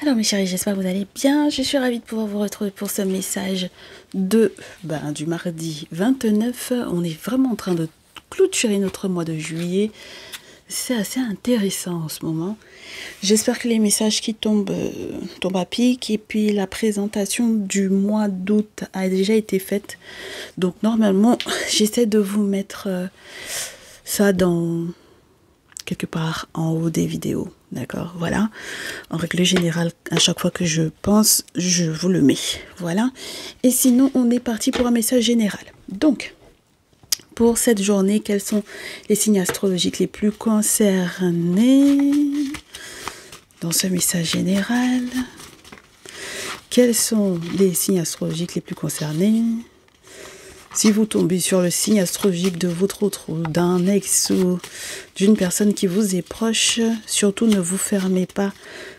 Alors mes chéris, j'espère que vous allez bien. Je suis ravie de pouvoir vous retrouver pour ce message du mardi 29. On est vraiment en train de clôturer notre mois de juillet. C'est assez intéressant en ce moment. J'espère que les messages qui tombent à pic. Et puis la présentation du mois d'août a déjà été faite. Donc normalement, j'essaie de vous mettre ça dans quelque part en haut des vidéos. D'accord, voilà. En règle générale, à chaque fois que je pense, je vous le mets. Voilà. Et sinon, on est parti pour un message général. Donc, pour cette journée, quels sont les signes astrologiques les plus concernés dans ce message général? Quels sont les signes astrologiques les plus concernés? Si vous tombez sur le signe astrologique de votre autre ou d'un ex ou d'une personne qui vous est proche, surtout ne vous fermez pas,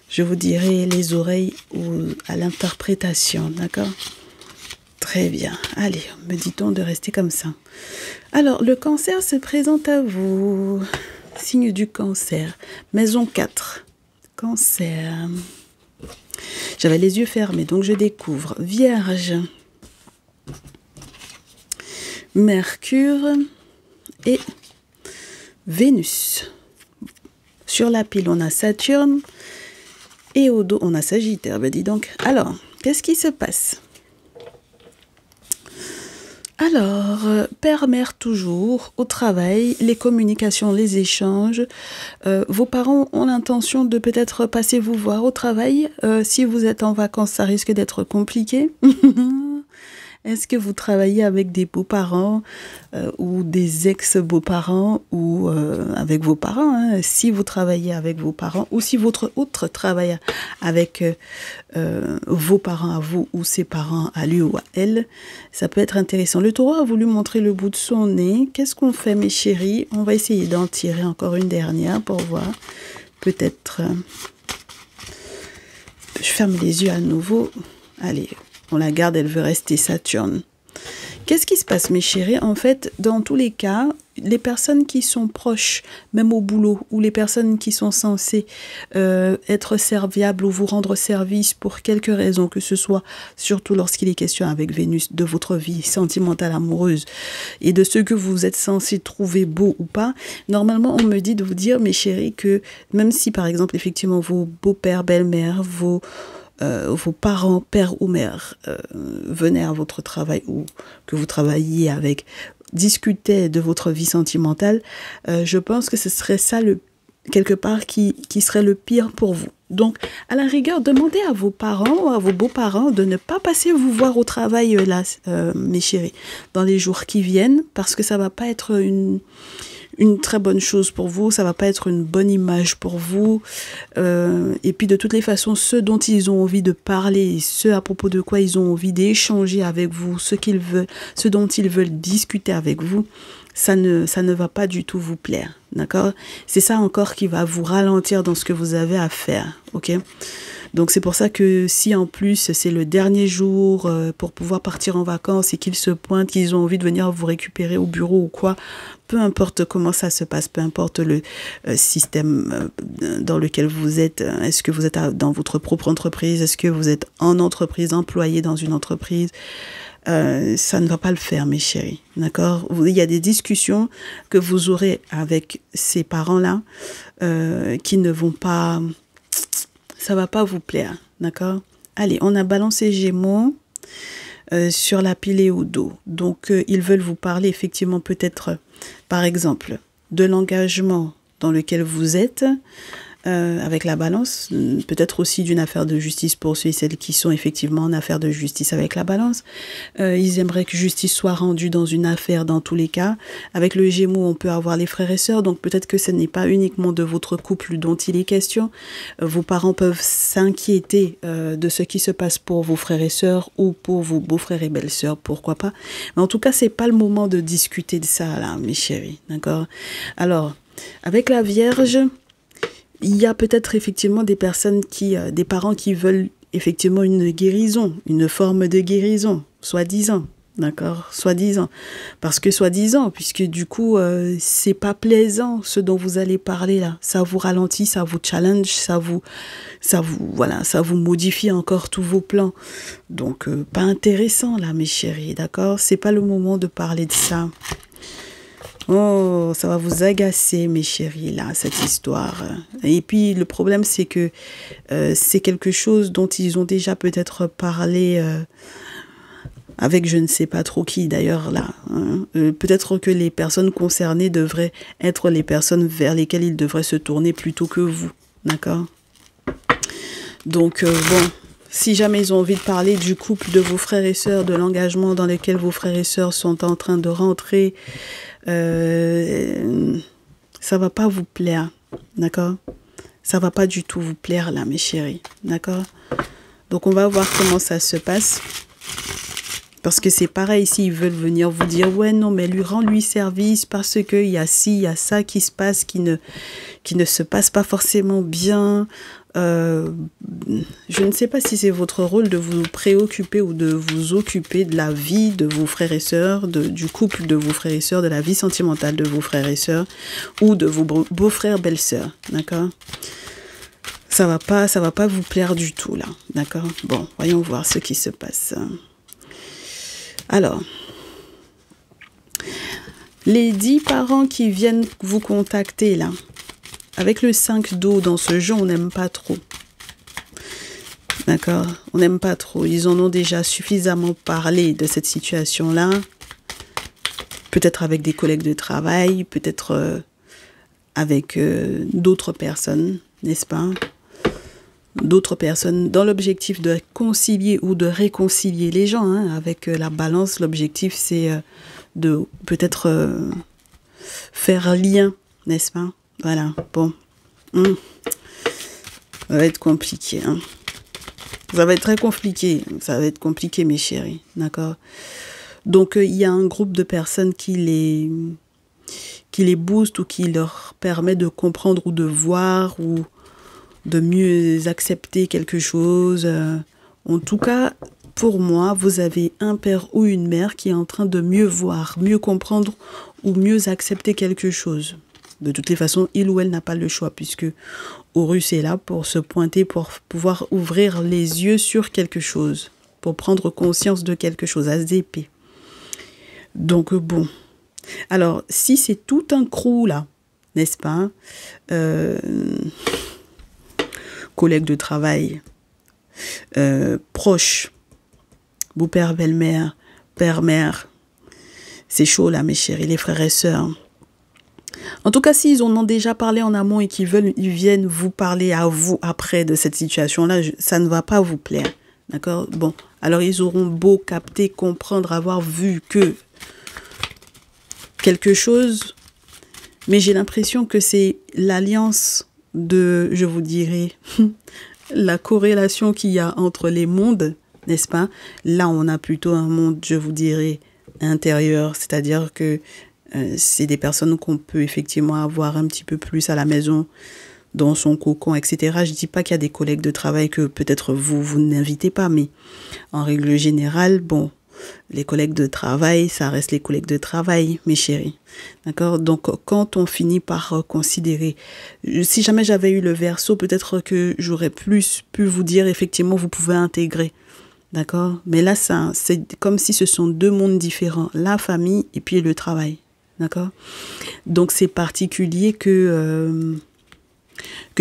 je vous dirai, les oreilles ou à l'interprétation, d'accord? Très bien. Allez, me dit-on de rester comme ça. Alors, le cancer se présente à vous. Signe du cancer. Maison 4. Cancer. J'avais les yeux fermés, donc je découvre. Vierge. Mercure et Vénus. Sur la pile, on a Saturne et au dos, on a Sagittaire. Ben dis donc. Alors, qu'est-ce qui se passe? Alors, père-mère toujours, au travail, les communications, les échanges. Vos parents ont l'intention de peut-être passer vous voir au travail. Si vous êtes en vacances, ça risque d'être compliqué. Est-ce que vous travaillez avec des beaux-parents ou des ex-beaux-parents ou avec vos parents, hein? Si vous travaillez avec vos parents ou si votre autre travaille avec vos parents à vous ou ses parents à lui ou à elle, ça peut être intéressant. Le taureau a voulu montrer le bout de son nez. Qu'est-ce qu'on fait, mes chéris? On va essayer d'en tirer encore une dernière pour voir. Peut-être... je ferme les yeux à nouveau. Allez, on la garde, elle veut rester Saturne. Qu'est-ce qui se passe, mes chéris? En fait, dans tous les cas, les personnes qui sont proches, même au boulot, ou les personnes qui sont censées être serviables ou vous rendre service pour quelque raison que ce soit, surtout lorsqu'il est question avec Vénus, de votre vie sentimentale, amoureuse, et de ce que vous êtes censé trouver beau ou pas, normalement, on me dit de vous dire, mes chéris, que même si, par exemple, effectivement, vos beaux-pères, belles-mères, vos parents, père ou mère, venaient à votre travail ou que vous travailliez avec, discutaient de votre vie sentimentale, je pense que ce serait ça, quelque part, qui serait le pire pour vous. Donc, à la rigueur, demandez à vos parents ou à vos beaux-parents de ne pas passer vous voir au travail, là, mes chéris, dans les jours qui viennent, parce que ça va pas être une très bonne chose pour vous, ça va pas être une bonne image pour vous, et puis de toutes les façons, ceux dont ils ont envie de parler, ceux à propos de quoi ils ont envie d'échanger avec vous, ceux dont ils veulent discuter avec vous, ça ne va pas du tout vous plaire, d'accord? C'est ça encore qui va vous ralentir dans ce que vous avez à faire, ok? Donc c'est pour ça que si en plus c'est le dernier jour pour pouvoir partir en vacances et qu'ils se pointent, qu'ils ont envie de venir vous récupérer au bureau ou quoi, peu importe comment ça se passe, peu importe le système dans lequel vous êtes, est-ce que vous êtes dans votre propre entreprise, est-ce que vous êtes en entreprise, employé dans une entreprise, ça ne va pas le faire, mes chéris, d'accord? Il y a des discussions que vous aurez avec ces parents-là qui ne vont pas... ça va pas vous plaire, d'accord? Allez, on a balancé Gémeaux sur la pile et au dos. Donc, ils veulent vous parler effectivement peut-être, par exemple, de l'engagement dans lequel vous êtes avec la balance, peut-être aussi d'une affaire de justice pour ceux et celles qui sont effectivement en affaire de justice avec la balance. Ils aimeraient que justice soit rendue dans une affaire dans tous les cas. Avec le Gémeaux, on peut avoir les frères et sœurs, donc peut-être que ce n'est pas uniquement de votre couple dont il est question. Vos parents peuvent s'inquiéter de ce qui se passe pour vos frères et sœurs ou pour vos beaux-frères et belles-sœurs, pourquoi pas. Mais en tout cas, c'est pas le moment de discuter de ça, là, mes chéris, d'accord? Alors, avec la Vierge... il y a peut-être effectivement des personnes des parents qui veulent effectivement une guérison, une forme de guérison, soi-disant, D'accord, soi-disant. Parce que soi-disant, puisque du coup, c'est pas plaisant ce dont vous allez parler là. Ça vous ralentit, ça vous challenge, voilà, ça vous modifie encore tous vos plans. Donc, pas intéressant là, mes chéris, d'accord? C'est pas le moment de parler de ça. Oh, ça va vous agacer, mes chéris, là, cette histoire. Et puis, le problème, c'est que c'est quelque chose dont ils ont déjà peut-être parlé avec je ne sais pas trop qui, d'ailleurs, là. Hein. Peut-être que les personnes concernées devraient être les personnes vers lesquelles ils devraient se tourner plutôt que vous, d'accord? Donc, bon, si jamais ils ont envie de parler du couple de vos frères et sœurs, de l'engagement dans lequel vos frères et sœurs sont en train de rentrer, ça va pas vous plaire, d'accord? Ça va pas du tout vous plaire là, mes chéris, d'accord? Donc on va voir comment ça se passe. Parce que c'est pareil, s'ils veulent venir vous dire, ouais, non, mais rends-lui service parce qu'il y a ci, il y a ça qui se passe, qui ne se passe pas forcément bien. Je ne sais pas si c'est votre rôle de vous préoccuper ou de vous occuper de la vie de vos frères et sœurs, du couple de vos frères et sœurs, de la vie sentimentale de vos frères et sœurs ou de vos beaux-frères, belles-sœurs, d'accord? Ça va pas vous plaire du tout, là, d'accord? Bon, voyons voir ce qui se passe. Alors, les 10 parents qui viennent vous contacter, là, avec le 5 d'eau dans ce jeu, on n'aime pas trop. D'accord? On n'aime pas trop. Ils en ont déjà suffisamment parlé de cette situation-là. Peut-être avec des collègues de travail, peut-être avec d'autres personnes, n'est-ce pas? D'autres personnes dans l'objectif de concilier ou de réconcilier les gens. Hein, avec la balance, l'objectif, c'est de peut-être faire lien, n'est-ce pas? Voilà, bon. Ça va être compliqué. Hein. Ça va être très compliqué. Ça va être compliqué, mes chéris. D'accord? Donc, il y a un groupe de personnes qui les booste ou qui leur permet de comprendre ou de voir ou de mieux accepter quelque chose. En tout cas, pour moi, vous avez un père ou une mère qui est en train de mieux voir, mieux comprendre ou mieux accepter quelque chose. De toutes les façons, il ou elle n'a pas le choix puisque Horus est là pour se pointer, pour pouvoir ouvrir les yeux sur quelque chose, pour prendre conscience de quelque chose, ASDP. Donc bon. Alors, si c'est tout un crew là, n'est-ce pas? Collègues de travail, proches, beau-père, belle-mère, père-mère. C'est chaud là, mes chéris, les frères et sœurs. En tout cas, s'ils en ont déjà parlé en amont et qu'ils viennent vous parler à vous après de cette situation-là, ça ne va pas vous plaire. D'accord? Bon, alors ils auront beau capter, comprendre, avoir vu que quelque chose, mais j'ai l'impression que c'est l'alliance de, je vous dirais, la corrélation qu'il y a entre les mondes, n'est-ce pas? Là, on a plutôt un monde, je vous dirais, intérieur, c'est-à-dire que c'est des personnes qu'on peut effectivement avoir un petit peu plus à la maison, dans son cocon, etc. Je dis pas qu'il y a des collègues de travail que peut-être vous n'invitez pas, mais en règle générale, bon, les collègues de travail, ça reste les collègues de travail, mes chéris. D'accord? Donc, quand on finit par considérer, si jamais j'avais eu le verseau, peut-être que j'aurais plus pu vous dire, effectivement, vous pouvez intégrer. D'accord? Mais là, c'est comme si ce sont deux mondes différents, la famille et puis le travail. D'accord? Donc, c'est particulier que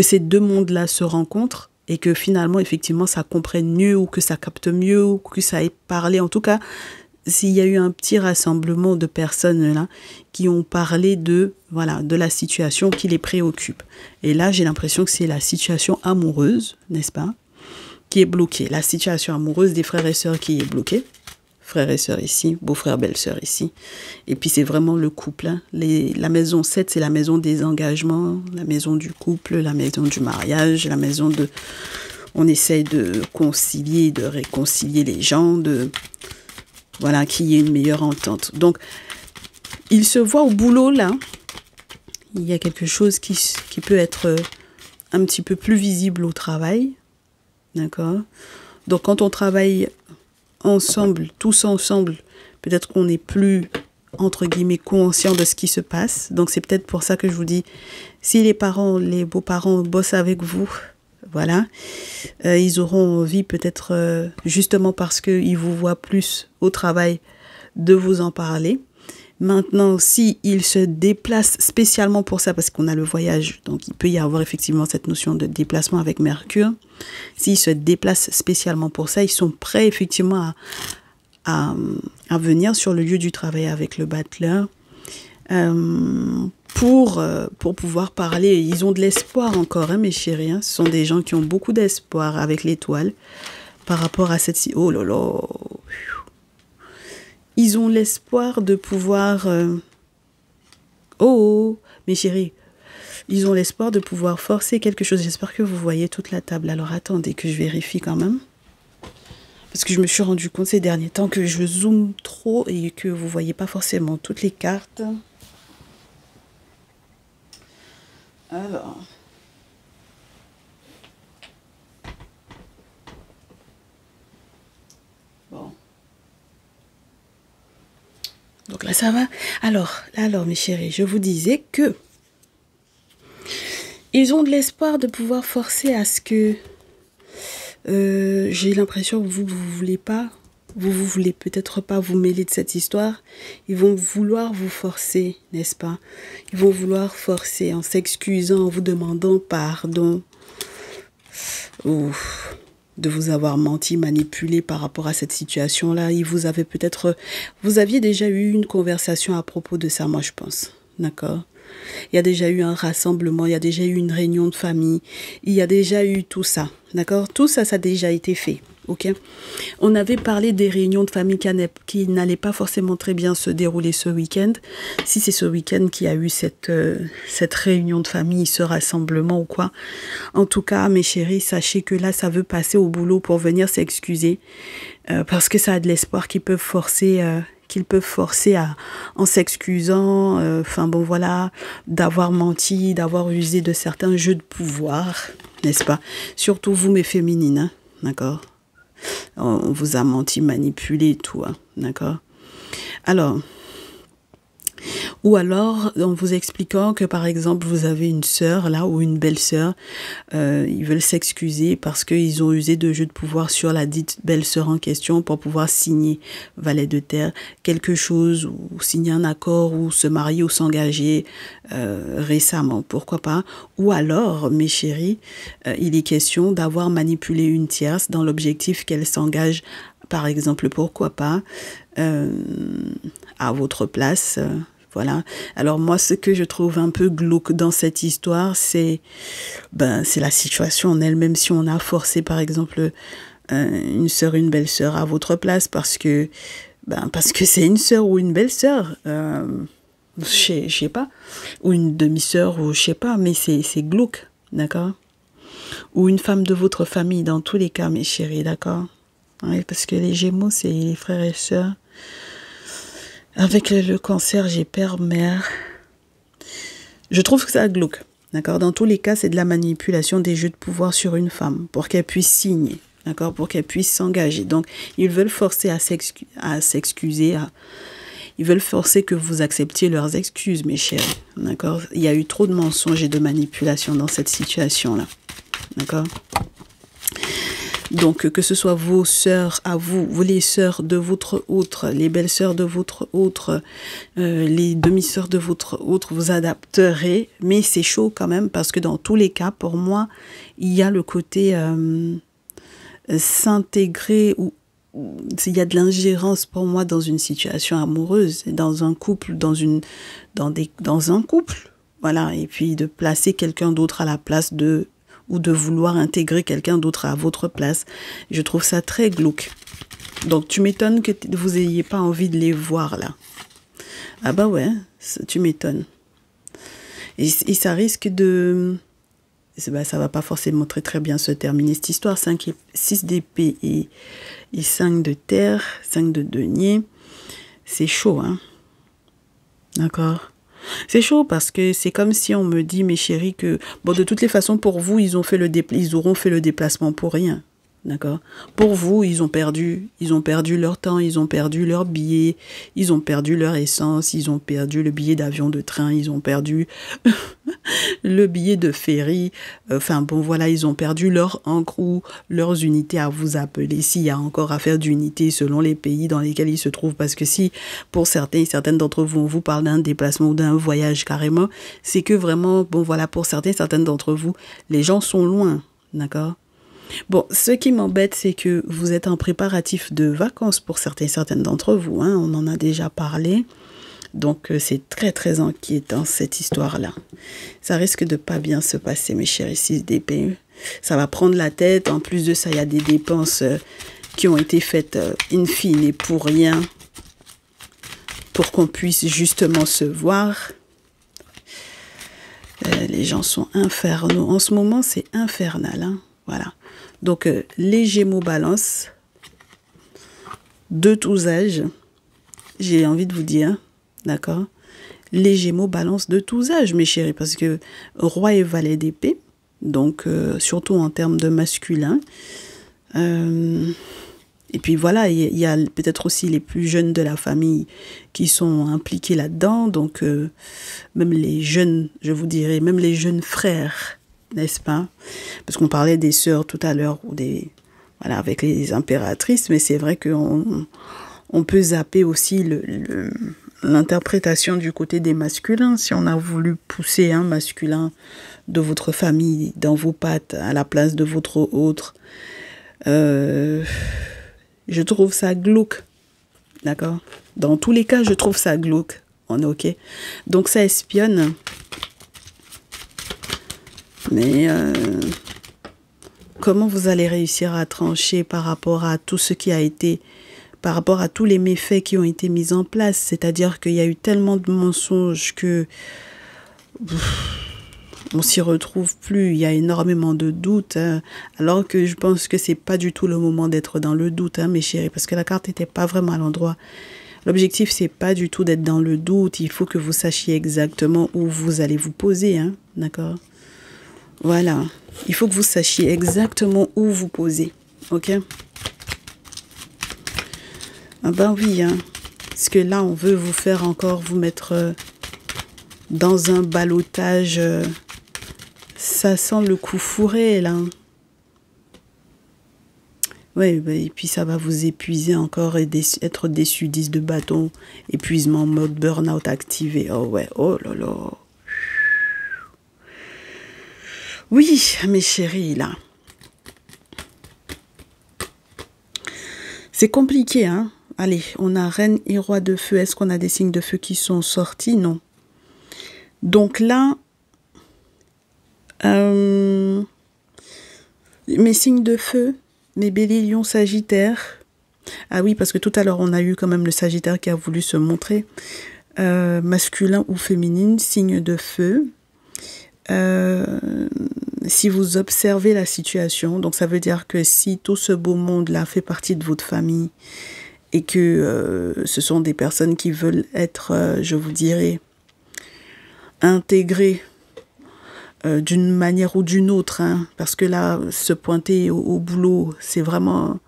ces deux mondes-là se rencontrent et que finalement, effectivement, ça comprenne mieux ou que ça capte mieux ou que ça ait parlé. En tout cas, s'il y a eu un petit rassemblement de personnes là qui ont parlé de la situation qui les préoccupe. Et là, j'ai l'impression que c'est la situation amoureuse, n'est-ce pas, qui est bloquée. La situation amoureuse des frères et sœurs qui est bloquée. Frères et sœurs ici, beau-frère, belle-sœur ici. Et puis c'est vraiment le couple. Hein. La maison 7, c'est la maison des engagements, la maison du couple, la maison du mariage, la maison de... On essaye de concilier, de réconcilier les gens, voilà, qu'il y ait une meilleure entente. Donc, il se voit au boulot, là. Il y a quelque chose qui peut être un petit peu plus visible au travail. D'accord? Donc, quand on travaille ensemble, tous ensemble, Peut-être qu'on n'est plus, entre guillemets, conscient de ce qui se passe. Donc, c'est peut-être pour ça que je vous dis, si les parents, les beaux-parents bossent avec vous, voilà, ils auront envie peut-être, justement parce qu'ils vous voient plus au travail, de vous en parler. Maintenant, si il se déplace spécialement pour ça, parce qu'on a le voyage, donc il peut y avoir effectivement cette notion de déplacement avec Mercure. S'ils se déplacent spécialement pour ça, ils sont prêts effectivement à venir sur le lieu du travail avec le battleur pour pouvoir parler. Ils ont de l'espoir encore, hein, mes chéris. Hein. Ce sont des gens qui ont beaucoup d'espoir avec l'étoile par rapport à cette... Oh là là. Ils ont l'espoir de pouvoir... Oh, mes chéris, ils ont l'espoir de pouvoir forcer quelque chose. J'espère que vous voyez toute la table. Alors, attendez que je vérifie quand même. Parce que je me suis rendu compte ces derniers temps que je zoome trop et que vous ne voyez pas forcément toutes les cartes. Alors... Bon... Donc là, ça va. Alors, mes chéris, je vous disais que ils ont de l'espoir de pouvoir forcer à ce que... j'ai l'impression que vous voulez pas, vous voulez peut-être pas vous mêler de cette histoire. Ils vont vouloir vous forcer, n'est-ce pas? Ils vont vouloir forcer en s'excusant, en vous demandant pardon. Ouf. De vous avoir menti, manipulé par rapport à cette situation-là. Vous aviez déjà eu une conversation à propos de ça, moi je pense. D'accord? Il y a déjà eu un rassemblement, il y a déjà eu une réunion de famille, il y a déjà eu tout ça. D'accord? Tout ça, ça a déjà été fait. Ok? On avait parlé des réunions de famille qui n'allaient pas forcément très bien se dérouler ce week-end. Si c'est ce week-end qu'il y a eu cette réunion de famille, ce rassemblement ou quoi. En tout cas, mes chéris, sachez que là, ça veut passer au boulot pour venir s'excuser. Parce que ça a de l'espoir qu'ils peuvent forcer... en s'excusant, enfin bon voilà, d'avoir menti, d'avoir usé de certains jeux de pouvoir, n'est-ce pas? Surtout vous, mes féminines, hein, d'accord? On vous a menti, manipulé et tout, hein, d'accord? Alors... Ou alors, en vous expliquant que, par exemple, vous avez une sœur, là, ou une belle-sœur, ils veulent s'excuser parce qu'ils ont usé de jeux de pouvoir sur la dite belle-sœur en question pour pouvoir signer, valet de terre, quelque chose, ou signer un accord, ou se marier, ou s'engager récemment, pourquoi pas. Ou alors, mes chéris, il est question d'avoir manipulé une tierce dans l'objectif qu'elle s'engage, par exemple, pourquoi pas, à votre place, voilà. Alors moi, ce que je trouve un peu glauque dans cette histoire, c'est la situation en elle-même. Si on a forcé, par exemple, une sœur, une belle-sœur à votre place parce que c'est une sœur ou une belle-sœur, je sais pas, ou une demi-sœur, ou je sais pas, mais c'est glauque, d'accord? Ou une femme de votre famille, dans tous les cas, mes chéris, d'accord? Oui, parce que les Gémeaux, c'est les frères et sœurs. Avec le cancer, j'ai père, mère. Je trouve que ça glauque. D'accord? Dans tous les cas, c'est de la manipulation des jeux de pouvoir sur une femme pour qu'elle puisse signer. D'accord? Pour qu'elle puisse s'engager. Donc, ils veulent forcer à s'excuser. Ils veulent forcer que vous acceptiez leurs excuses, mes chers. D'accord? Il y a eu trop de mensonges et de manipulations dans cette situation-là. D'accord? Donc, que ce soit vos sœurs à vous, les sœurs de votre autre, les belles-sœurs de votre autre, les demi-sœurs de votre autre, vous adapterez. Mais c'est chaud quand même parce que dans tous les cas, pour moi, il y a le côté s'intégrer ou il y a de l'ingérence pour moi dans une situation amoureuse, dans un couple, dans un couple. Voilà. Et puis de placer quelqu'un d'autre à la place ou de vouloir intégrer quelqu'un d'autre à votre place. Je trouve ça très glauque. Donc, tu m'étonnes que vous n'ayez pas envie de les voir, là. Ah bah ouais, tu m'étonnes. Et ça risque de... ça va pas forcément très très bien se terminer, cette histoire. 6 d'épée et 5 de terre, 5 de denier. C'est chaud, hein. D'accord? C'est chaud parce que c'est comme si on me dit, mes chéris, que bon, de toutes les façons, pour vous, ils auront fait le déplacement pour rien. D'accord? Pour vous, ils ont perdu leur temps, ils ont perdu leur billet, ils ont perdu leur essence, ils ont perdu le billet d'avion, de train, ils ont perdu le billet de ferry. Enfin bon, voilà, ils ont perdu leur encre ou leurs unités à vous appeler. S'il y a encore affaire d'unités selon les pays dans lesquels ils se trouvent, parce que si pour certains et certaines d'entre vous, on vous parle d'un déplacement ou d'un voyage carrément, c'est que vraiment, bon voilà, pour certains et certaines d'entre vous, les gens sont loin, d'accord? Bon, ce qui m'embête, c'est que vous êtes en préparatif de vacances pour certains et certaines d'entre vous, hein, on en a déjà parlé. Donc, c'est très, très inquiétant, cette histoire-là. Ça risque de pas bien se passer, mes chéris 6 d'épée. Ça va prendre la tête. En plus de ça, il y a des dépenses qui ont été faites in fine et pour rien, pour qu'on puisse justement se voir. Les gens sont infernaux. En ce moment, c'est infernal, hein. Voilà. Donc, les Gémeaux Balance, de tous âges, j'ai envie de vous dire, d'accord? Les Gémeaux Balance de tous âges, mes chéris, parce que roi et valet d'épée, donc surtout en termes de masculin. Et puis voilà, il y a peut-être aussi les plus jeunes de la famille qui sont impliqués là-dedans, donc même les jeunes, je vous dirais, même les jeunes frères, n'est-ce pas? Parce qu'on parlait des sœurs tout à l'heure, ou des, voilà, avec les impératrices, mais c'est vrai qu'on peut zapper aussi l'interprétation du côté des masculins. Si on a voulu pousser un masculin de votre famille dans vos pattes à la place de votre autre, je trouve ça glauque, d'accord? Dans tous les cas, je trouve ça glauque. On est OK? Donc ça espionne. Mais comment vous allez réussir à trancher par rapport à tout ce qui a été, par rapport à tous les méfaits qui ont été mis en place? C'est-à-dire qu'il y a eu tellement de mensonges que on s'y retrouve plus. Il y a énormément de doutes, hein, alors que je pense que c'est pas du tout le moment d'être dans le doute, hein, mes chéris, parce que la carte n'était pas vraiment à l'endroit. L'objectif, c'est pas du tout d'être dans le doute. Il faut que vous sachiez exactement où vous allez vous poser, hein, d'accord? Voilà. Il faut que vous sachiez exactement où vous posez, ok? Ah ben oui, hein. Parce que là, on veut vous faire encore vous mettre dans un ballottage. Ça sent le coup fourré, là. Oui, bah, et puis ça va vous épuiser encore et être déçu, 10 de bâton, épuisement, mode burn-out activé. Oh ouais, oh là là. Oui, mes chéris, là. C'est compliqué, hein. Allez, on a reine et roi de feu. Est-ce qu'on a des signes de feu qui sont sortis? Non. Donc là, mes signes de feu, mes béliers, lions, sagittaires. Ah oui, parce que tout à l'heure, on a eu quand même le sagittaire qui a voulu se montrer. Masculin ou féminine, signe de feu. Si vous observez la situation, donc ça veut dire que si tout ce beau monde-là fait partie de votre famille et que ce sont des personnes qui veulent être, je vous dirais, intégrées d'une manière ou d'une autre, hein, parce que là, se pointer au boulot, c'est vraiment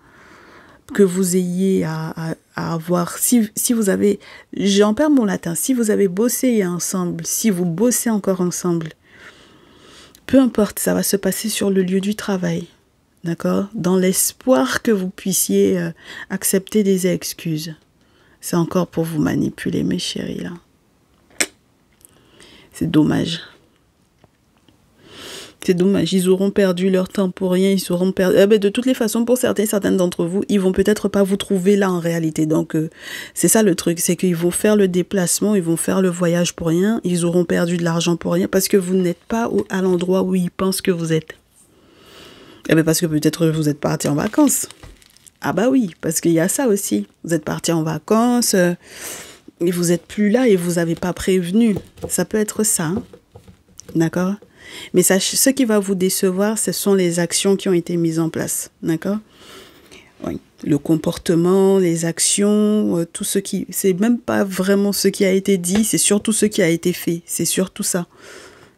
que vous ayez à avoir, si vous avez, j'en perds mon latin, si vous avez bossé ensemble, si vous bossez encore ensemble, peu importe, ça va se passer sur le lieu du travail, d'accord? Dans l'espoir que vous puissiez accepter des excuses. C'est encore pour vous manipuler, mes chéris, là. C'est dommage. C'est dommage, ils auront perdu leur temps pour rien, ils auront perdu... de toutes les façons, pour certaines d'entre vous, ils vont peut-être pas vous trouver là en réalité. Donc, c'est ça le truc, c'est qu'ils vont faire le déplacement, ils vont faire le voyage pour rien, ils auront perdu de l'argent pour rien parce que vous n'êtes pas à l'endroit où ils pensent que vous êtes. Parce que peut-être vous êtes parti en vacances. Ah bah oui, parce qu'il y a ça aussi. Vous êtes parti en vacances et vous n'êtes plus là et vous n'avez pas prévenu. Ça peut être ça, hein. D'accord? Mais ce qui va vous décevoir, ce sont les actions qui ont été mises en place. D'accord? Oui. Le comportement, les actions, tout ce qui... C'est même pas vraiment ce qui a été dit, c'est surtout ce qui a été fait. C'est surtout ça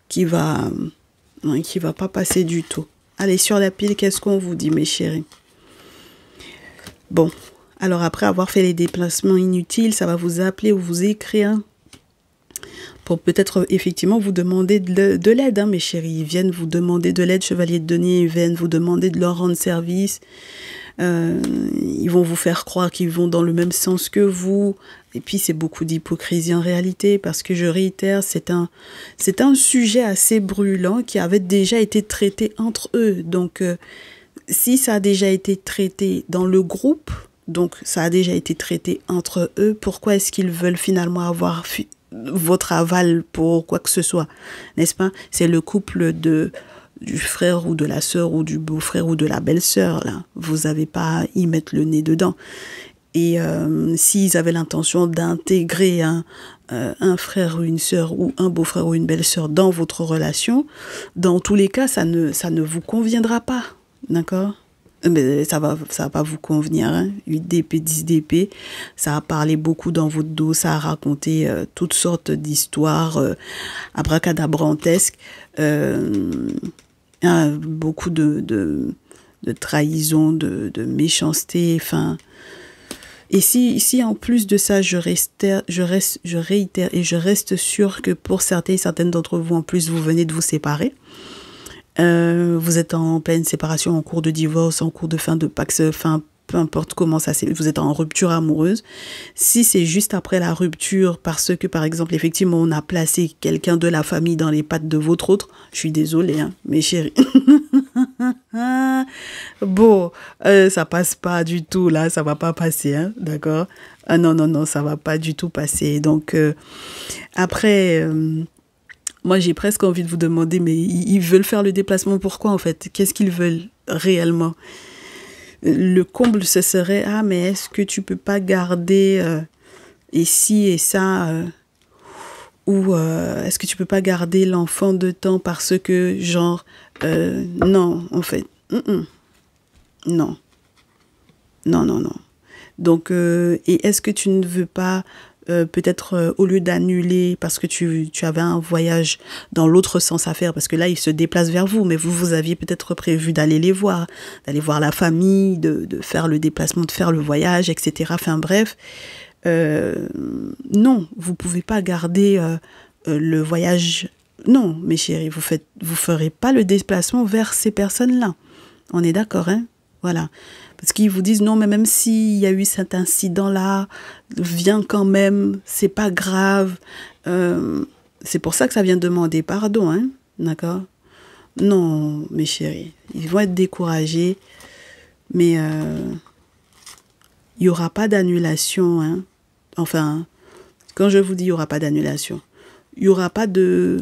qui va pas passer du tout. Allez, sur la pile, qu'est-ce qu'on vous dit, mes chéris? Bon, alors après avoir fait les déplacements inutiles, ça va vous appeler ou vous écrire pour peut-être effectivement vous demander de l'aide, hein, mes chéris. Ils viennent vous demander de l'aide, chevalier de denier, ils viennent vous demander de leur rendre service. Ils vont vous faire croire qu'ils vont dans le même sens que vous. Et puis c'est beaucoup d'hypocrisie en réalité, parce que je réitère, c'est un sujet assez brûlant qui avait déjà été traité entre eux. Donc si ça a déjà été traité dans le groupe, donc ça a déjà été traité entre eux, pourquoi est-ce qu'ils veulent finalement avoir votre aval pour quoi que ce soit, n'est-ce pas? C'est le couple du frère ou de la sœur ou du beau-frère ou de la belle-sœur, là. Vous n'avez pas à y mettre le nez dedans. Et s'ils avaient l'intention d'intégrer un frère ou une sœur ou un beau-frère ou une belle-sœur dans votre relation, dans tous les cas, ça ne vous conviendra pas, d'accord? Mais ça va pas vous convenir, hein. 8 d'épée, 10 d'épée, ça a parlé beaucoup dans votre dos, ça a raconté toutes sortes d'histoires abracadabrantesques, beaucoup de trahison, de méchanceté, enfin. Et si en plus de ça, je réitère et je reste sûre que pour certaines d'entre vous, en plus, vous venez de vous séparer, vous êtes en pleine séparation, en cours de divorce, en cours de fin de Pax, enfin, peu importe comment ça c'est, vous êtes en rupture amoureuse. Si c'est juste après la rupture, parce que, par exemple, effectivement, on a placé quelqu'un de la famille dans les pattes de votre autre, je suis désolée, hein, mes chéris. Bon, ça passe pas du tout, là, ça va pas passer, hein, d'accord? Ah non, non, non, ça va pas du tout passer. Donc, après... moi, j'ai presque envie de vous demander, mais ils veulent faire le déplacement, pourquoi en fait? Qu'est-ce qu'ils veulent réellement? Le comble, ce serait, ah, mais est-ce que tu peux pas garder et ci et ça ou est-ce que tu peux pas garder l'enfant de temps parce que, genre, non, en fait, non, non, non, non. Donc, et est-ce que tu ne veux pas... peut-être au lieu d'annuler parce que tu avais un voyage dans l'autre sens à faire, parce que là, ils se déplacent vers vous, mais vous aviez peut-être prévu d'aller les voir, d'aller voir la famille, de faire le déplacement, de faire le voyage, etc. Enfin bref, non, vous pouvez pas garder le voyage. Non, mes chéris, vous ferez pas le déplacement vers ces personnes-là. On est d'accord, hein? Voilà. Parce qu'ils vous disent, non, mais même s'il y a eu cet incident-là, viens quand même, c'est pas grave. C'est pour ça que ça vient demander pardon, hein, d'accord? Non, mes chéris, ils vont être découragés, mais il n'y aura pas d'annulation, hein. Enfin, quand je vous dis il n'y aura pas d'annulation, il n'y aura pas de...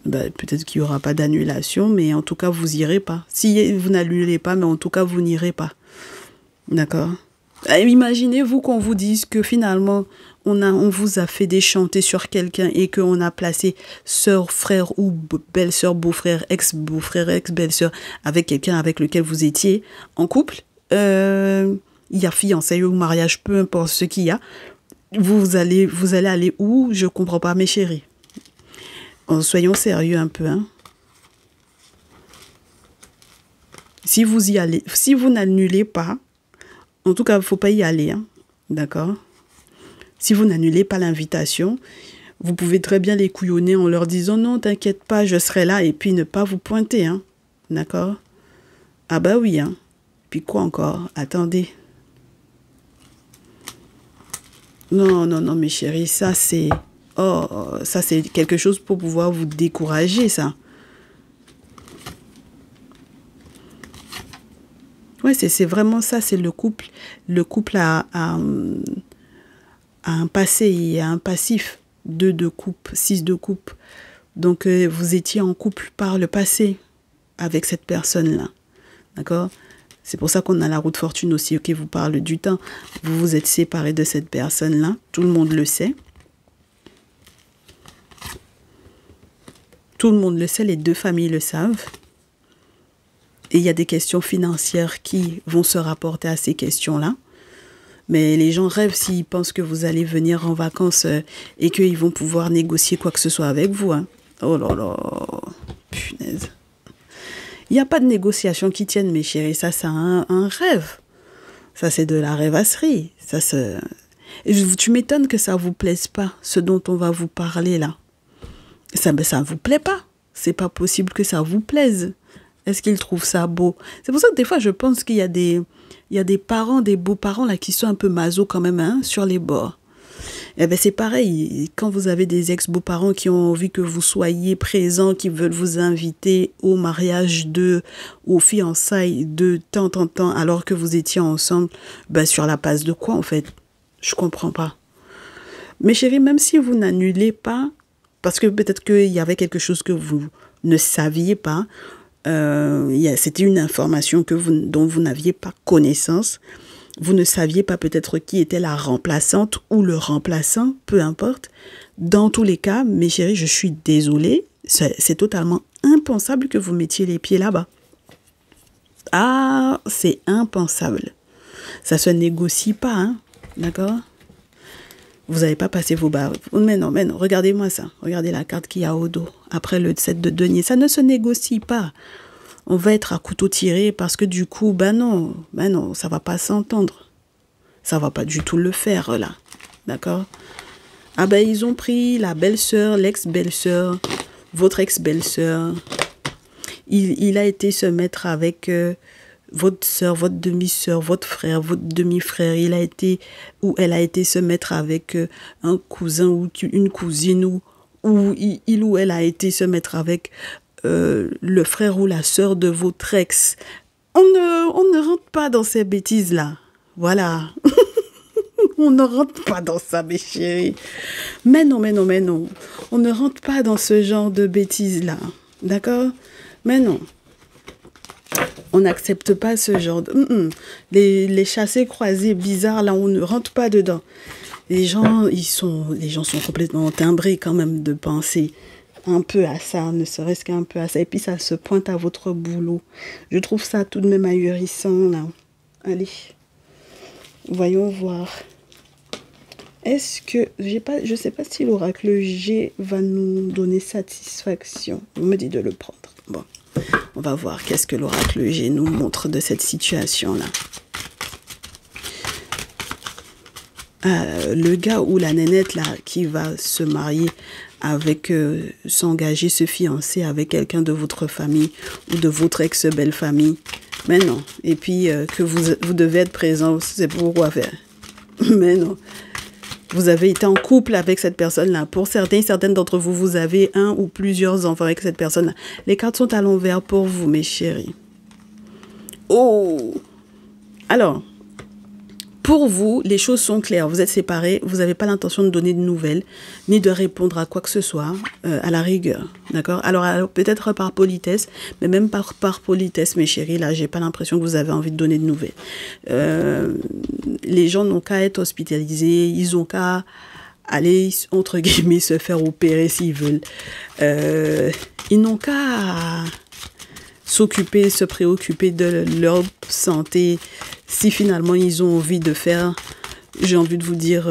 Ben, peut-être qu'il n'y aura pas d'annulation, mais en tout cas, vous n'irez pas. Si vous n'annulez pas, mais en tout cas, vous n'irez pas. D'accord? Imaginez-vous qu'on vous dise que finalement, on vous a fait déchanter sur quelqu'un et qu'on a placé sœur, frère ou belle-sœur, beau-frère, ex-beau-frère, ex-belle-sœur avec quelqu'un avec lequel vous étiez en couple. Il y a fiançailles ou mariage, peu importe ce qu'il y a. Vous allez aller où? Je ne comprends pas, mes chéris. Soyons sérieux un peu, hein. Si vous y allez, si vous n'annulez pas, en tout cas, il ne faut pas y aller, hein, d'accord? Si vous n'annulez pas l'invitation, vous pouvez très bien les couillonner en leur disant « Non, t'inquiète pas, je serai là » et puis ne pas vous pointer, hein, d'accord? Ah bah oui, hein. Puis quoi encore? Attendez. Non, non, non, mes chéris, ça c'est... Oh, ça c'est quelque chose pour pouvoir vous décourager, ça. Ouais, c'est vraiment ça, c'est le couple. Le couple a un passé et un passif. 2 de coupe, 6 de coupe. Donc, vous étiez en couple par le passé avec cette personne-là. D'accord? C'est pour ça qu'on a la roue de fortune aussi, qui vous parle du temps. Vous vous êtes séparés de cette personne-là. Tout le monde le sait. Tout le monde le sait, les 2 familles le savent. Et il y a des questions financières qui vont se rapporter à ces questions-là. Mais les gens rêvent s'ils pensent que vous allez venir en vacances et qu'ils vont pouvoir négocier quoi que ce soit avec vous, hein. Oh là là, punaise. Il n'y a pas de négociation qui tienne, mes chéris. Ça, c'est un rêve. Ça, c'est de la rêvasserie. Tu m'étonnes que ça ne vous plaise pas, ce dont on va vous parler là. Ça ne vous plaît pas. C'est pas possible que ça vous plaise. Est-ce qu'ils trouvent ça beau? C'est pour ça que des fois, je pense qu'il y a des parents, des beaux-parents là qui sont un peu maso quand même, hein, sur les bords. Eh bien, c'est pareil, quand vous avez des ex-beaux-parents qui ont envie que vous soyez présents, qui veulent vous inviter au mariage aux fiançailles de temps en temps, alors que vous étiez ensemble, ben, sur la base de quoi, en fait? Je comprends pas. Mes chéris, même si vous n'annulez pas, parce que peut-être qu'il y avait quelque chose que vous ne saviez pas, c'était une information dont vous n'aviez pas connaissance. Vous ne saviez pas peut-être qui était la remplaçante ou le remplaçant, peu importe. Dans tous les cas, mes chéris, je suis désolée. C'est totalement impensable que vous mettiez les pieds là-bas. Ah, c'est impensable. Ça se négocie pas, hein, d'accord? Vous n'avez pas passé vos barres. Mais non, regardez-moi ça. Regardez la carte qu'il y a au dos. Après le 7 de denier, ça ne se négocie pas. On va être à couteau tiré parce que du coup, ben non, ça va pas s'entendre. Ça va pas du tout le faire, là. D'accord? Ah ben, ils ont pris la belle-sœur, l'ex-belle-sœur, votre ex-belle-sœur. Il a été se mettre avec votre sœur, votre demi-sœur, votre frère, votre demi-frère. Elle a été se mettre avec un cousin ou une cousine ou il ou elle a été se mettre avec le frère ou la sœur de votre ex. On ne rentre pas dans ces bêtises-là. Voilà. On ne rentre pas dans ça, mes chéris. Mais non. On ne rentre pas dans ce genre de bêtises-là. D'accord? Mais non. On n'accepte pas ce genre de... Les chassés-croisés bizarres, là, on ne rentre pas dedans. Les gens sont complètement timbrés quand même de penser un peu à ça, ne serait-ce qu'un peu à ça. Et puis ça se pointe à votre boulot. Je trouve ça tout de même ahurissant, là. Allez, voyons voir. Est-ce que... je sais pas si l'oracle G va nous donner satisfaction. On me dit de le prendre. Bon, on va voir qu'est-ce que l'oracle G nous montre de cette situation-là. Le gars ou la nénette là qui va se marier avec, s'engager, se fiancer avec quelqu'un de votre famille ou de votre ex-belle-famille. Mais non. Et puis que vous devez être présent, c'est pour quoi faire. Mais non. Vous avez été en couple avec cette personne-là. Pour certaines d'entre vous, vous avez un ou plusieurs enfants avec cette personne-là. Les cartes sont à l'envers pour vous, mes chéris. Oh! Alors, pour vous, les choses sont claires. Vous êtes séparés, vous n'avez pas l'intention de donner de nouvelles, ni de répondre à quoi que ce soit, à la rigueur. D'accord? Alors peut-être par politesse, mais même par politesse, mes chéris, là, j'ai pas l'impression que vous avez envie de donner de nouvelles. Les gens n'ont qu'à être hospitalisés, ils ont qu'à aller, entre guillemets, se faire opérer s'ils veulent. Ils n'ont qu'à s'occuper, se préoccuper de leur santé. Si finalement ils ont envie de faire, j'ai envie de vous dire,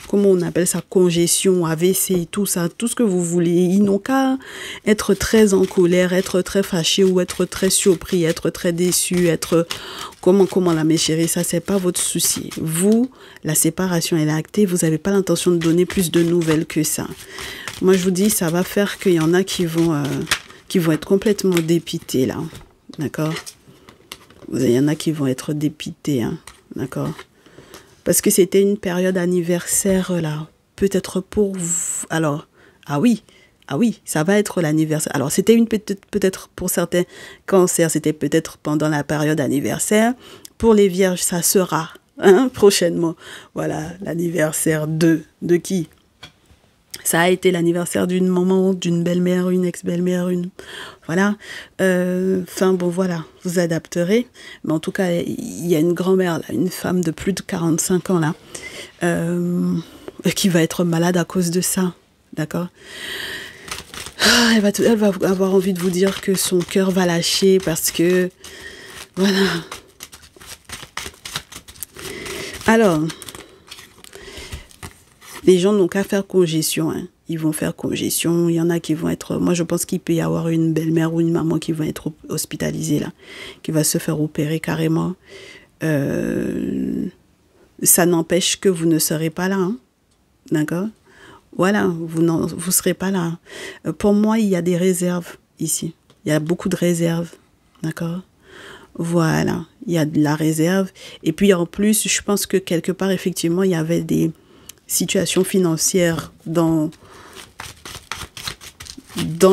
comment on appelle ça, congestion, AVC, tout ça, tout ce que vous voulez. Ils n'ont qu'à être très en colère, être très fâchés ou être très surpris, être très déçus, être... Comment là, mes chéris, ça, c'est pas votre souci. Vous, la séparation, elle est actée, vous n'avez pas l'intention de donner plus de nouvelles que ça. Moi, je vous dis, ça va faire qu'il y en a qui vont être complètement dépités, là. D'accord? Il y en a qui vont être dépités, hein. D'accord? Parce que c'était une période anniversaire, là. Peut-être pour vous. Alors, ah oui, ça va être l'anniversaire. Alors, c'était peut-être pour certains cancers, c'était peut-être pendant la période anniversaire. Pour les vierges, ça sera, hein, prochainement. Voilà, l'anniversaire de qui? Ça a été l'anniversaire d'une maman, d'une belle-mère, une ex-belle-mère, voilà. Enfin, bon, voilà, vous adapterez. Mais en tout cas, il y a une grand-mère, là, une femme de plus de 45 ans, là, qui va être malade à cause de ça. D'accord? Elle va avoir envie de vous dire que son cœur va lâcher parce que... Voilà. Alors... Les gens n'ont qu'à faire congestion. Hein. Ils vont faire congestion. Il y en a qui vont être... Moi, je pense qu'il peut y avoir une belle-mère ou une maman qui va être hospitalisée, là, qui va se faire opérer carrément. Ça n'empêche que vous ne serez pas là, hein, d'accord? Voilà, vous serez pas là. Pour moi, il y a des réserves ici. Il y a beaucoup de réserves, d'accord? Voilà, il y a de la réserve. Et puis, en plus, je pense que quelque part, effectivement, il y avait des situations financières dans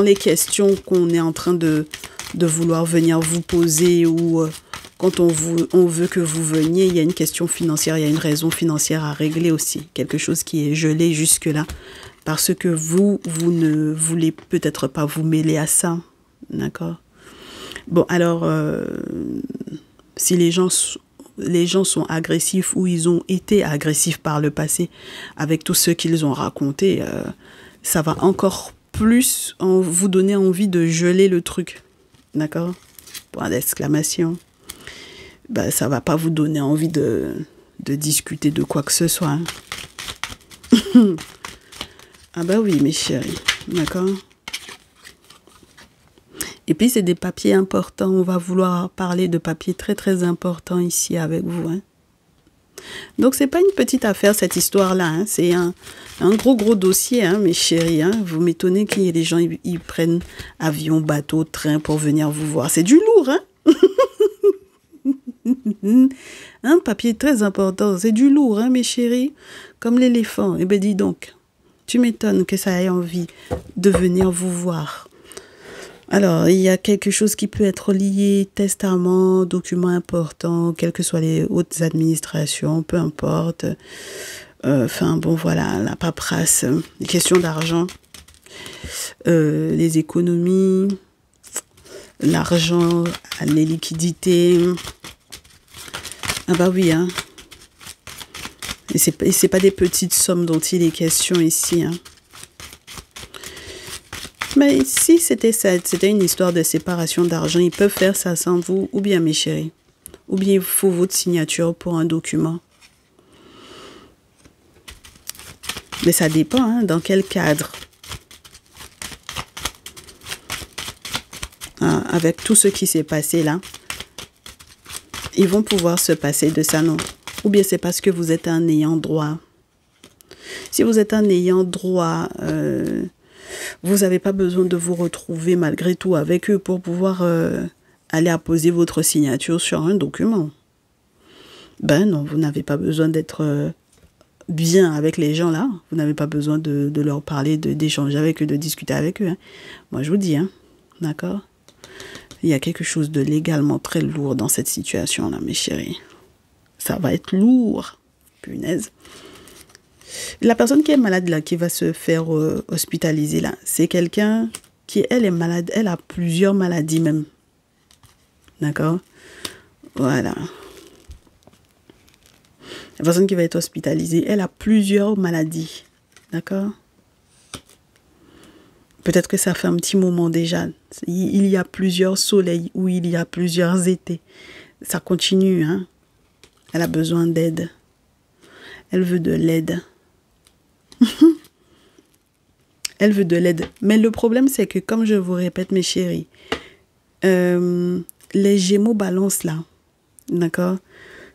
les questions qu'on est en train de vouloir venir vous poser ou quand on veut que vous veniez, il y a une question financière, il y a une raison financière à régler aussi. Quelque chose qui est gelé jusque-là parce que vous ne voulez peut-être pas vous mêler à ça. D'accord? Bon, alors, si les gens sont agressifs ou ils ont été agressifs par le passé avec tout ce qu'ils ont raconté, ça va encore plus vous donner envie de geler le truc. D'accord? Point d'exclamation. Ben, ça va pas vous donner envie de discuter de quoi que ce soit. Hein. Ah bah oui, mes chéris. D'accord? Et puis, c'est des papiers importants. On va vouloir parler de papiers très, très importants ici avec vous. Hein. Donc, c'est pas une petite affaire, cette histoire-là. Hein. C'est un gros, gros dossier, hein, mes chéris. Hein. Vous m'étonnez qu'il y ait des gens, ils prennent avion, bateau, train pour venir vous voir. C'est du lourd, hein. Un papier très important. C'est du lourd, hein, mes chéris. Comme l'éléphant. Eh bien, dis donc, tu m'étonnes que ça ait envie de venir vous voir. Alors, il y a quelque chose qui peut être lié, testament, documents importants, quelles que soient les hautes administrations, peu importe. Enfin, bon, voilà, la paperasse, les questions d'argent, les économies, l'argent, les liquidités. Ah bah oui, hein. Et c'est pas des petites sommes dont il est question ici, hein. Mais si c'était une histoire de séparation d'argent, ils peuvent faire ça sans vous, ou bien mes chéris. Ou bien il faut votre signature pour un document. Mais ça dépend, hein, dans quel cadre. Ah, avec tout ce qui s'est passé là, ils vont pouvoir se passer de ça, non? Ou bien c'est parce que vous êtes un ayant droit. Si vous êtes un ayant droit... vous n'avez pas besoin de vous retrouver malgré tout avec eux pour pouvoir aller apposer votre signature sur un document. Ben non, vous n'avez pas besoin d'être bien avec les gens là. Vous n'avez pas besoin de leur parler, d'échanger avec eux, de discuter avec eux. Hein. Moi, je vous dis, hein, d'accord? Il y a quelque chose de légalement très lourd dans cette situation-là, mes chéris. Ça va être lourd. Punaise. La personne qui est malade là, qui va se faire hospitaliser là, c'est quelqu'un qui, elle, est malade. Elle a plusieurs maladies même. D'accord? Voilà. La personne qui va être hospitalisée, elle a plusieurs maladies. D'accord? Peut-être que ça fait un petit moment déjà. Il y a plusieurs soleils ou il y a plusieurs étés. Ça continue, hein? Elle a besoin d'aide. Elle veut de l'aide. Elle veut de l'aide. Mais le problème, c'est que, comme je vous répète, mes chéris, les Gémeaux balance là, d'accord?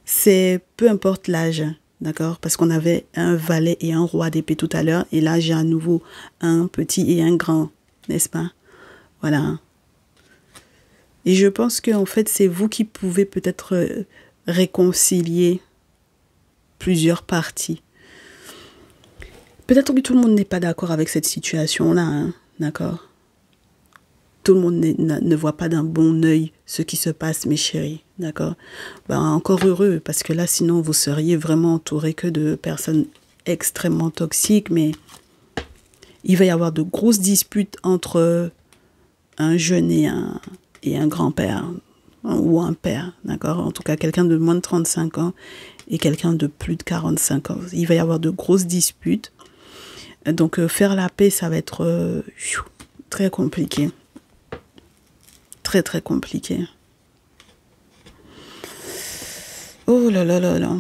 C'est peu importe l'âge, d'accord? Parce qu'on avait un valet et un roi d'épée tout à l'heure, et là, j'ai à nouveau un petit et un grand, n'est-ce pas? Voilà. Et je pense que, en fait, c'est vous qui pouvez peut-être réconcilier plusieurs parties. Peut-être que tout le monde n'est pas d'accord avec cette situation-là, hein, d'accord? Tout le monde ne voit pas d'un bon œil ce qui se passe, mes chéris, d'accord? Ben, encore heureux, parce que là, sinon, vous seriez vraiment entouré que de personnes extrêmement toxiques, mais il va y avoir de grosses disputes entre un jeune et un grand-père, ou un père, d'accord? En tout cas, quelqu'un de moins de 35 ans et quelqu'un de plus de 45 ans. Il va y avoir de grosses disputes. Donc, faire la paix, ça va être très compliqué. Très, très compliqué. Oh là là là là.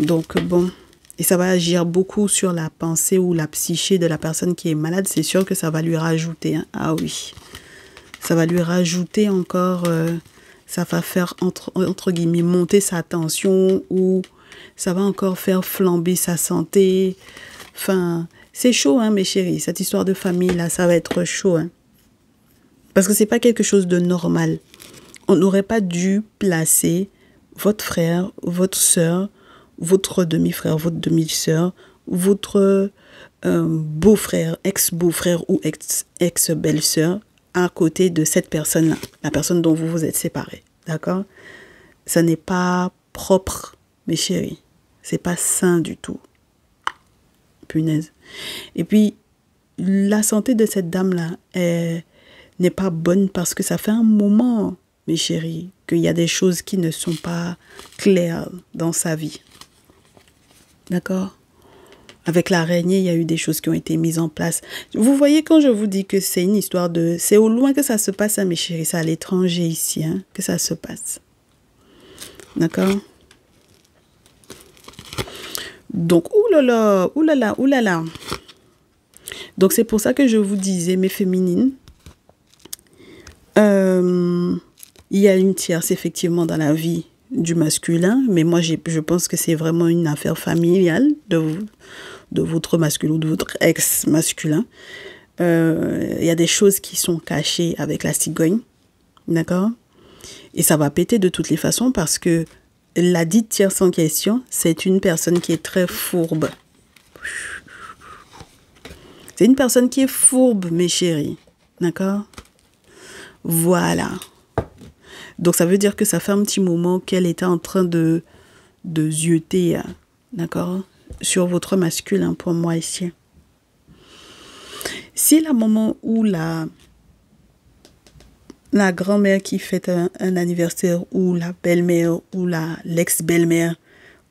Donc, bon, Et ça va agir beaucoup sur la pensée ou la psyché de la personne qui est malade. C'est sûr que ça va lui rajouter. Hein. Ah oui. Ça va lui rajouter encore... ça va faire, entre guillemets, monter sa tension ou ça va encore faire flamber sa santé. Enfin, c'est chaud, hein, mes chéris. Cette histoire de famille, là, ça va être chaud. Hein. Parce que c'est pas quelque chose de normal. On n'aurait pas dû placer votre frère, votre soeur, votre demi-frère, votre demi-sœur, votre beau-frère, ex-beau-frère ou ex-belle-sœur à côté de cette personne-là, la personne dont vous vous êtes séparés. D'accord? Ça n'est pas propre, mes chéris. C'est pas sain du tout. Punaise. Et puis, la santé de cette dame-là n'est pas bonne parce que ça fait un moment, mes chéris, qu'il y a des choses qui ne sont pas claires dans sa vie. D'accord? Avec l'araignée, il y a eu des choses qui ont été mises en place. Vous voyez, quand je vous dis que c'est une histoire de... C'est au loin que ça se passe, hein, mes chéris. C'est à l'étranger ici, hein, que ça se passe. D'accord? Donc, oulala, oulala, oulala. Donc, c'est pour ça que je vous disais, mes féminines, il y a une tierce, effectivement, dans la vie du masculin, mais moi, je pense que c'est vraiment une affaire familiale de votre masculin ou de votre ex-masculin. Il y a des choses qui sont cachées avec la cigogne, d'accord? Et ça va péter de toutes les façons parce que la dite tierce en question, c'est une personne qui est très fourbe. C'est une personne qui est fourbe, mes chéris, d'accord? Voilà. Donc, ça veut dire que ça fait un petit moment qu'elle était en train de zioter, d'accord, sur votre masculin, pour moi, ici. Si la maman ou la grand-mère qui fête un anniversaire, ou la belle-mère, ou l'ex-belle-mère,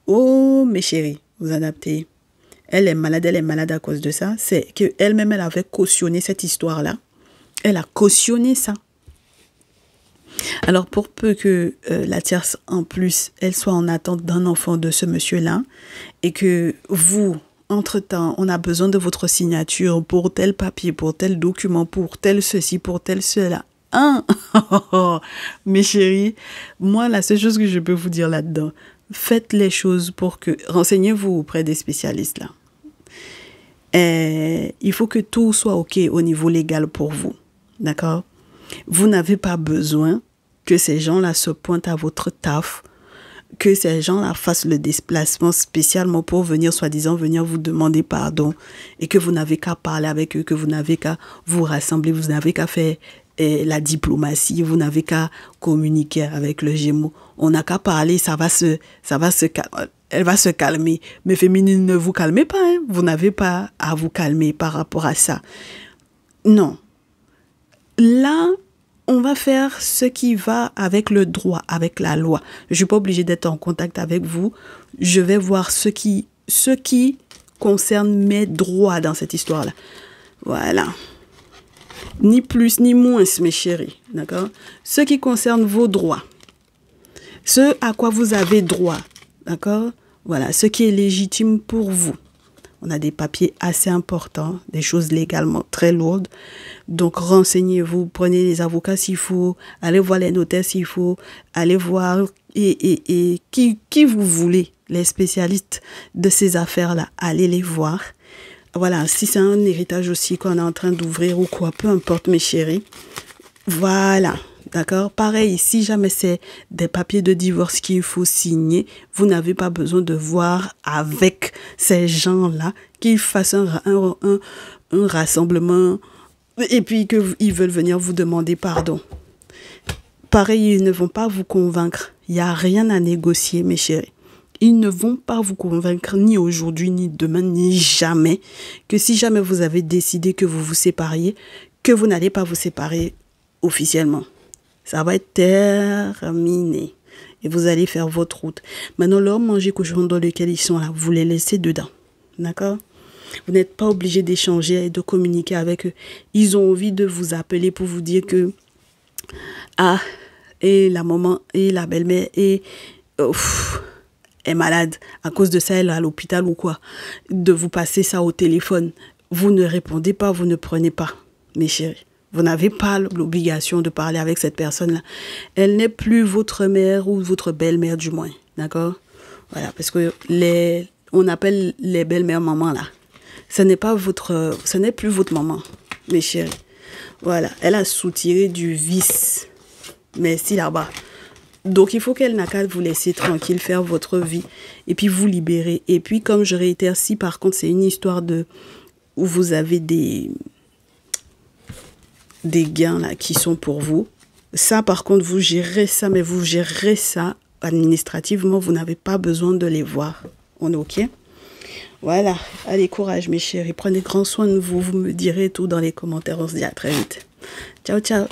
oh, mes chéris, vous adaptez. Elle est malade à cause de ça. C'est qu'elle-même, elle avait cautionné cette histoire-là. Elle a cautionné ça. Alors, pour peu que la tierce, en plus, elle soit en attente d'un enfant de ce monsieur-là, et que vous, entre-temps, on a besoin de votre signature pour tel papier, pour tel document, pour tel ceci, pour tel cela. Hein? Mes chéris, moi, la seule chose que je peux vous dire là-dedans, faites les choses pour que... Renseignez-vous auprès des spécialistes, là. Il faut que tout soit OK au niveau légal pour vous. D'accord? Vous n'avez pas besoin que ces gens-là se pointent à votre taf, que ces gens-là fassent le déplacement spécialement pour venir, soi-disant, venir vous demander pardon et que vous n'avez qu'à parler avec eux, que vous n'avez qu'à vous rassembler, vous n'avez qu'à faire la diplomatie, vous n'avez qu'à communiquer avec le Gémeaux. On n'a qu'à parler, elle va se calmer. Mais féminine, ne vous calmez pas, hein. Vous n'avez pas à vous calmer par rapport à ça. Non. Là, on va faire ce qui va avec le droit, avec la loi. Je ne suis pas obligée d'être en contact avec vous. Je vais voir ce qui concerne mes droits dans cette histoire-là. Voilà. Ni plus ni moins, mes chéris. D'accord? Ce qui concerne vos droits. Ce à quoi vous avez droit. D'accord? Voilà. Ce qui est légitime pour vous. On a des papiers assez importants, des choses légalement très lourdes. Donc, renseignez-vous, prenez les avocats s'il faut, allez voir les notaires s'il faut, allez voir et qui vous voulez, les spécialistes de ces affaires-là, allez les voir. Voilà, si c'est un héritage aussi qu'on est en train d'ouvrir ou quoi, peu importe, mes chéris. Voilà. D'accord? Pareil, si jamais c'est des papiers de divorce qu'il faut signer, vous n'avez pas besoin de voir avec ces gens-là qu'ils fassent un rassemblement et puis qu'ils veulent venir vous demander pardon. Pareil, ils ne vont pas vous convaincre. Il n'y a rien à négocier, mes chéris. Ils ne vont pas vous convaincre ni aujourd'hui, ni demain, ni jamais, que si jamais vous avez décidé que vous vous sépariez, que vous n'allez pas vous séparer officiellement. Ça va être terminé. Et vous allez faire votre route. Maintenant, leur manger cochon dans lequel ils sont là, vous les laissez dedans. D'accord? Vous n'êtes pas obligé d'échanger et de communiquer avec eux. Ils ont envie de vous appeler pour vous dire que... Ah, et la maman, et la belle-mère, et... est malade. À cause de ça, elle est à l'hôpital ou quoi. De vous passer ça au téléphone. Vous ne répondez pas, vous ne prenez pas, mes chéris. Vous n'avez pas l'obligation de parler avec cette personne-là. Elle n'est plus votre mère ou votre belle-mère du moins. D'accord? Voilà, parce que on appelle les belles-mères maman là. Ce n'est plus votre maman, mes chéris. Voilà, elle a soutiré du vice. Merci là-bas. Donc, il faut qu'elle n'a qu'à vous laisser tranquille, faire votre vie et puis vous libérer. Et puis, comme je réitère, si par contre, c'est une histoire où vous avez des gains là qui sont pour vous, ça, par contre, vous gérez ça, mais vous gérez ça administrativement. Vous n'avez pas besoin de les voir. On est OK? Voilà. Allez, courage, mes chéris. Prenez grand soin de vous. Vous me direz tout dans les commentaires. On se dit à très vite. Ciao, ciao.